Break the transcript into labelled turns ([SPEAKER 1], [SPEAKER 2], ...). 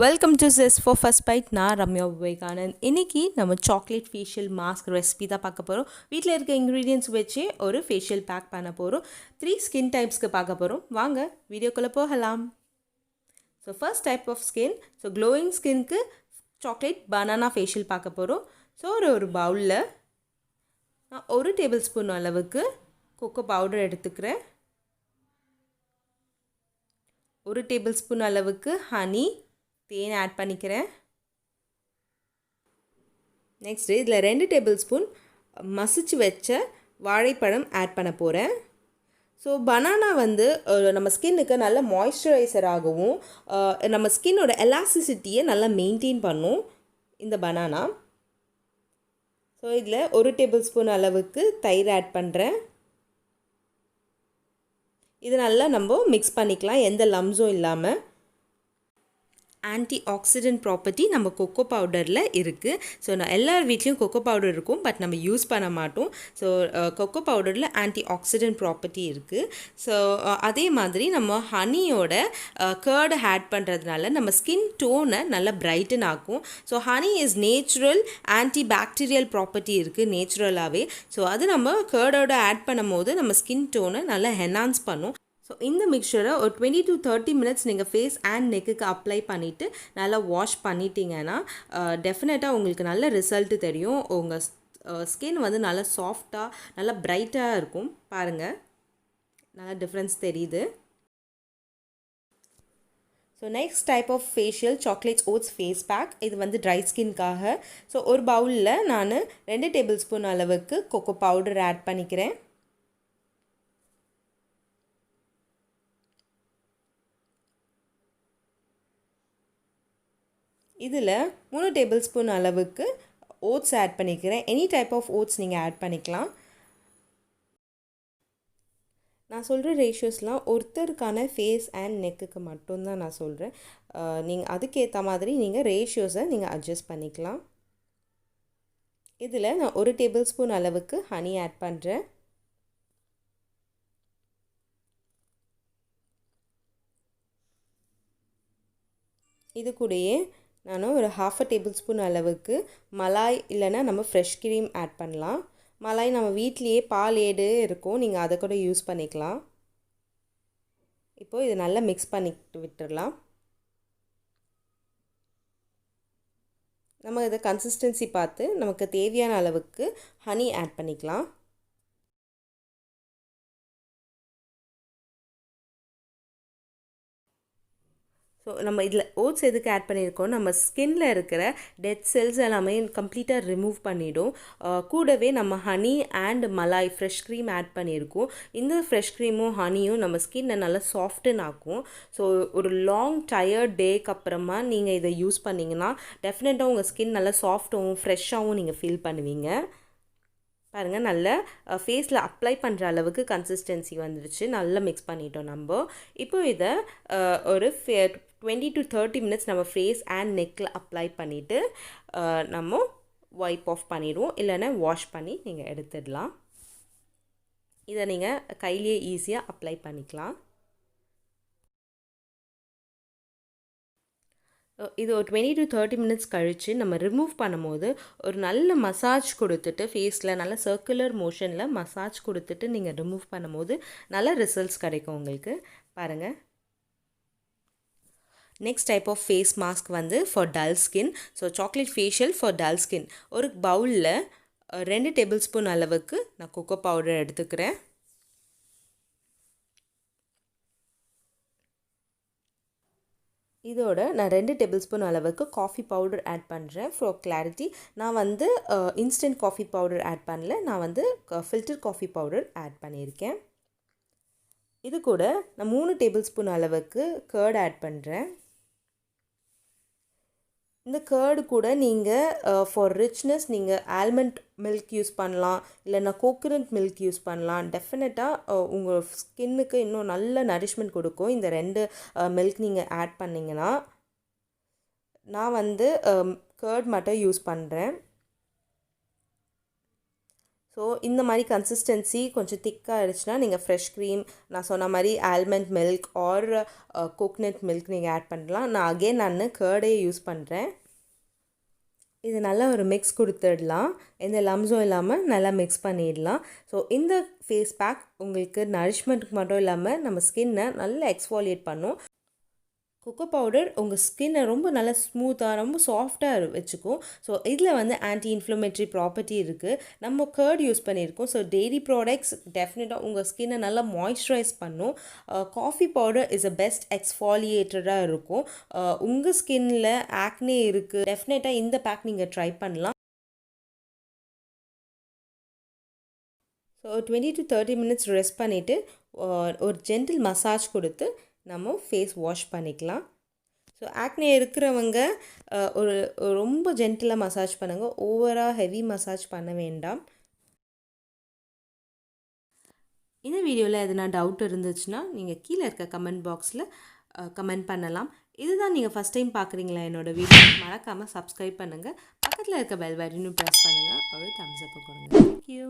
[SPEAKER 1] Welcome to chess for first byte. நான் ரம்யா விவேகானந்த். இன்றைக்கி நம்ம சாக்லேட் ஃபேஷியல் மாஸ்க் ரெசிபி தான் பார்க்க போகிறோம். வீட்டில் இருக்க இன்க்ரீடியன்ஸ் வச்சு ஒரு ஃபேஷியல் பேக் பண்ண போகிறோம். 3 ஸ்கின் டைப்ஸ்க்கு பார்க்க போகிறோம். வாங்க வீடியோக்குள்ளே போகலாம். So first type of skin, so glowing ஸ்கின்க்கு சாக்லேட் பனானா ஃபேஷியல் பார்க்க போகிறோம். ஸோ ஒரு பவுலில் நான் 1 டேபிள் ஸ்பூன் அளவுக்கு கொக்கோ பவுடர் எடுத்துக்கிறேன். 1 டேபிள் ஸ்பூன் அளவுக்கு ஹனி, தேன் ஆட் பண்ணிக்கிறேன். நெக்ஸ்ட் இதில் 2 டேபிள் ஸ்பூன் மசிச்சு வச்ச வாழைப்பழம் ஆட் பண்ண போகிறேன். ஸோ பனானா வந்து நம்ம ஸ்கின்னுக்கு நல்ல மாய்ஸ்சரைசராகவும் நம்ம ஸ்கின்னோட எலாஸ்டிசிட்டியை நல்லா மெயின்டைன் பண்ணும் இந்த பனானா. ஸோ இதில் 1 டேபிள் ஸ்பூன் அளவுக்கு தயிர் ஆட் பண்ணுறேன். இது நல்லா நம்ம மிக்ஸ் பண்ணிக்கலாம், எந்த லம்ஸும் இல்லாமல். ஆன்டி ஆக்சிடென்ட் ப்ராப்பர்ட்டி நம்ம கொக்கோ பவுடரில் இருக்குது. ஸோ நான் எல்லார் வீட்லேயும் கொக்கோ பவுடர் இருக்கும், பட் நம்ம யூஸ் பண்ண மாட்டோம். ஸோ கொக்கோ பவுடரில் ஆன்டி ஆக்சிடென்ட் ப்ராப்பர்ட்டி இருக்குது. ஸோ அதே மாதிரி நம்ம ஹனியோட கர்டு ஆட் பண்ணுறதுனால நம்ம ஸ்கின் டோனை நல்லா பிரைட்டன் ஆக்கும். So honey is natural anti bacterial property இருக்குது நேச்சுரலாகவே. ஸோ அது நம்ம கர்டோட ஆட் பண்ணும் போது நம்ம ஸ்கின் டோனை நல்லா என்ஹான்ஸ் பண்ணும். ஸோ இந்த மிக்சரை ஒரு 20 to 30 மினிட்ஸ் நீங்கள் ஃபேஸ் அண்ட் நெக்குக்கு அப்ளை பண்ணிவிட்டு நல்லா வாஷ் பண்ணிட்டீங்கன்னா டெஃபினட்டாக உங்களுக்கு நல்ல ரிசல்ட்டு தெரியும். உங்கள் ஸ்கின் வந்து நல்லா சாஃப்டாக நல்லா பிரைட்டாக இருக்கும். பாருங்கள், நல்லா டிஃப்ரென்ஸ் தெரியுது. So next type of facial chocolates oats face pack. இது வந்து ட்ரை ஸ்கின்காக. ஸோ ஒரு பவுலில் நான் 2 டேபிள் ஸ்பூன் அளவுக்கு கொக்கோ பவுடர் ஆட் பண்ணிக்கிறேன். இதில் 3 டேபிள் ஸ்பூன் அளவுக்கு ஓட்ஸ் ஆட் பண்ணிக்கிறேன். எனி டைப் ஆஃப் ஓட்ஸ் நீங்கள் ஆட் பண்ணிக்கலாம். நான் சொல்கிற ரேஷியோஸ்லாம் ஒருத்தருக்கான ஃபேஸ் அண்ட் நெக்குக்கு மட்டும்தான் நான் சொல்கிறேன். நீங்கள் அதுக்கேற்ற மாதிரி நீங்கள் ரேஷியோஸை நீங்கள் அட்ஜஸ்ட் பண்ணிக்கலாம். இதில் நான் 1 டேபிள் ஸ்பூன் அளவுக்கு ஹனி ஆட் பண்ணுறேன். இது கூடயே நான் ஒரு 1/2 டேபிள் ஸ்பூன் அளவுக்கு மலாய் இல்லைன்னா நம்ம ஃப்ரெஷ் க்ரீம் ஆட் பண்ணலாம். மலாய் நம்ம வீட்லேயே பால் ஏடு இருக்கும், நீங்கள் அதை கூட யூஸ் பண்ணிக்கலாம். இப்போது இதை நல்லா மிக்ஸ் பண்ணிட்டு விட்டுடலாம். நம்ம இதை கன்சிஸ்டன்சி பார்த்து நமக்கு தேவையான அளவுக்கு ஹனி ஆட் பண்ணிக்கலாம். ஸோ நம்ம இதில் ஓட்ஸ் எதுக்கு ஆட் பண்ணியிருக்கோம், நம்ம ஸ்கின்ல இருக்கிற டெட் செல்ஸ் எல்லாமே கம்ப்ளீட்டாக ரிமூவ் பண்ணிவிடும். கூடவே நம்ம honey and malai fresh cream add பண்ணியிருக்கோம். இந்த ஃப்ரெஷ் க்ரீமும் ஹனியும் நம்ம ஸ்கின்னை நல்லா சாஃப்டன் ஆக்கும். ஸோ ஒரு லாங் டயர்ட் டேக்கு அப்புறமா நீங்கள் இதை யூஸ் பண்ணிங்கன்னா டெஃபினட்டாக உங்கள் ஸ்கின் நல்லா சாஃப்டாகவும் ஃப்ரெஷ்ஷாகவும் நீங்கள் ஃபீல் பண்ணுவீங்க. பாருங்கள், நல்ல ஃபேஸில் அப்ளை பண்ணுற அளவுக்கு கன்சிஸ்டன்சி வந்துடுச்சு. நல்லா மிக்ஸ் பண்ணிட்டோம் நம்ம. இப்போ இதை ஒரு 20 to 30 மினிட்ஸ் நம்ம ஃபேஸ் அண்ட் நெக்கில் அப்ளை பண்ணிவிட்டு நம்ம வைப் ஆஃப் பண்ணிடுவோம், இல்லைன்னா வாஷ் பண்ணி நீங்கள் எடுத்துடலாம். இதை நீங்கள் கையிலேயே ஈஸியாக அப்ளை பண்ணிக்கலாம். இது ஒரு 20 to 30 மினிட்ஸ் கழித்து நம்ம ரிமூவ் பண்ணும்போது ஒரு நல்ல மசாஜ் கொடுத்துட்டு ஃபேஸில் நல்ல சர்க்குலர் மோஷனில் மசாஜ் கொடுத்துட்டு நீங்கள் ரிமூவ் பண்ணும்போது நல்ல ரிசல்ட்ஸ் கிடைக்கும் உங்களுக்கு. பாருங்கள், next type of face mask வந்து for dull skin. So chocolate facial for dull skin. ஒரு பவுலில் 2 டேபிள் ஸ்பூன் அளவுக்கு நான் கொக்கோ பவுடர் எடுத்துக்கிறேன். இதோட நான் 2 டேபிள் ஸ்பூன் அளவுக்கு காஃபி பவுடர் ஆட் பண்ணுறேன். ஃபார் கிளாரிட்டி, நான் வந்து இன்ஸ்டன்ட் காஃபி பவுடர் ஆட் பண்ணல, நான் வந்து ஃபில்டர் காஃபி பவுடர் ஆட் பண்ணியிருக்கேன். இது கூட நான் 3 டேபிள் ஸ்பூன் அளவுக்கு கர்ட் ஆட் பண்ணுறேன். இந்த கர்டு கூட நீங்கள் ஃபார் ரிச்னஸ் நீங்கள் ஆல்மண்ட் மில்க் யூஸ் பண்ணலாம், இல்லைன்னா கோகோனட் மில்க் யூஸ் பண்ணலாம். டெஃபினட்டாக உங்கள் ஸ்கின்னுக்கு இன்னும் நல்ல நரிஷ்மெண்ட் கொடுக்கும் இந்த 2 மில்க் நீங்கள் ஆட் பண்ணிங்கன்னா. நான் வந்து கர்ட் மட்டும் யூஸ் பண்ணுறேன். ஸோ இந்த மாதிரி கன்சிஸ்டன்சி கொஞ்சம் திக்காக இருந்துச்சுன்னா நீங்கள் ஃப்ரெஷ் க்ரீம், நான் சொன்ன மாதிரி almond milk R coconut milk நீங்கள் ஆட் பண்ணலாம். நான் கேர்டே யூஸ் பண்ணுறேன். இது நல்லா ஒரு மிக்ஸ் கொடுத்துடலாம். எந்த லம்ஸும் இல்லாமல் நல்லா மிக்ஸ் பண்ணிடலாம். ஸோ இந்த ஃபேஸ் பேக் உங்களுக்கு நரிஷ்மெண்ட்டுக்கு மட்டும் இல்லாமல் நம்ம ஸ்கின்னை நல்லா எக்ஸ்ஃபாலியேட் பண்ணும். கொக்கோ பவுடர் உங்கள் ஸ்கின்னை ரொம்ப நல்லா ஸ்மூத்தாக ரொம்ப சாஃப்டாக வச்சுக்கும். ஸோ இதில் வந்து ஆன்டி இன்ஃப்ளமேட்ரி ப்ராப்பர்ட்டி இருக்குது. நம்ம கர்ட் யூஸ் பண்ணியிருக்கோம். ஸோ டெய்ரி ப்ராடக்ட்ஸ் டெஃபினட்டாக உங்கள் ஸ்கின்னை நல்லா மாய்ஸ்சரைஸ் பண்ணும். Coffee powder is a best எக்ஸ்ஃபாலியேட்டராக இருக்கும். உங்கள் ஸ்கின்னில் ஆக்னே இருக்குது, டெஃபினட்டாக இந்த பேக் நீங்கள் ட்ரை பண்ணலாம். ஸோ 20 to 30 மினிட்ஸ் ரெஸ்ட் பண்ணிவிட்டு ஒரு ஜென்டில் மசாஜ் கொடுத்து நம்ம ஃபேஸ் வாஷ் பண்ணிக்கலாம். ஸோ ஆக்னே இருக்கிறவங்க ஒரு ரொம்ப ஜென்டிலாக மசாஜ் பண்ணுங்கள். ஓவராக ஹெவி மசாஜ் பண்ண வேண்டாம். இந்த வீடியோவில் எதனா டவுட் இருந்துச்சுன்னா நீங்கள் கீழே இருக்க கமெண்ட் பாக்ஸில் கமெண்ட் பண்ணலாம். இதுதான் நீங்கள் ஃபஸ்ட் டைம் பார்க்குறீங்களா என்னோடய வீடியோ, மறக்காமல் சப்ஸ்கிரைப் பண்ணுங்கள். பக்கத்தில் இருக்க பெல் பட்டனும் ப்ரெஸ் பண்ணுங்கள். ஒரு தம்ஸ் அப் கொடுங்க. தேங்க்யூ.